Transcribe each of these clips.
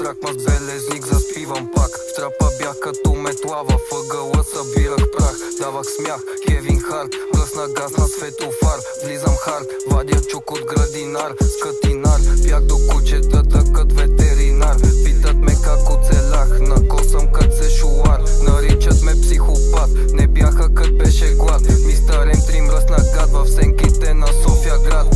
крак, ма с белезник заспивам пак. В трапа бях като метлава, въгъла събирах прах. Давах смях, Кевин Харт, бръсна газ на светофар. Влизам хард, вадя чук от градинар, скатинар. Бях до кучетата кът ветеринар. Питат ме как оцелях, на косъм кът сешуар. Наричат ме психопат, не бяха кът беше глад. Мистер М3 мръсна гад в сенките на София град.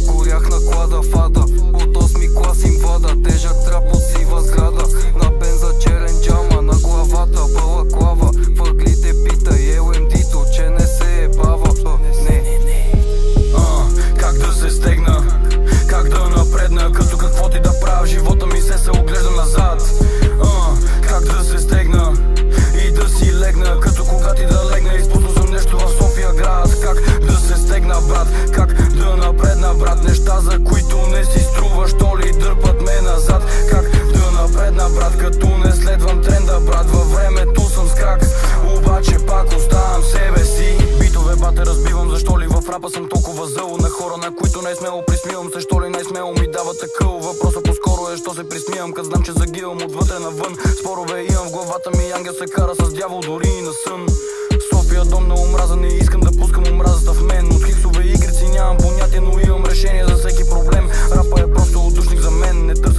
Горях на клада фада, от 8 клас им вада. Тежък трап от сива сграда, на бенза черен джама. На главата балаклава, въглите пита и ЛМД-то, че не се е бава. Как да се стегна, как да напредна, като какво ти да правя, живота ми се оглежда назад. Как да се стегна и да си легна, като кога ти да легна, изпуснал съм нещо в София град. Как да се стегна, брат, как да напредна, брат, неща за които не си струва, що ли дърпат ме назад. Как да напредна, брат, като не следвам тренда, брат, във времето съм с крак, обаче пак оставам себе си. Битове бате разбивам, защо ли в рапа съм толкова зъл, на хора, на които най-смело присмивам се, що ли най-смело ми дават такъв. Въпросът по-скоро е, що се присмивам, като знам, че загивам отвътре навън. Спорове имам в главата ми, ангел се кара с дявол дори и на сън. София дом на омраза, не искам да пускам омразата в мен. От хиксове игрици нямам понятие, но имам решение за всеки проблем. Рапа е просто отдушник за мен, не търся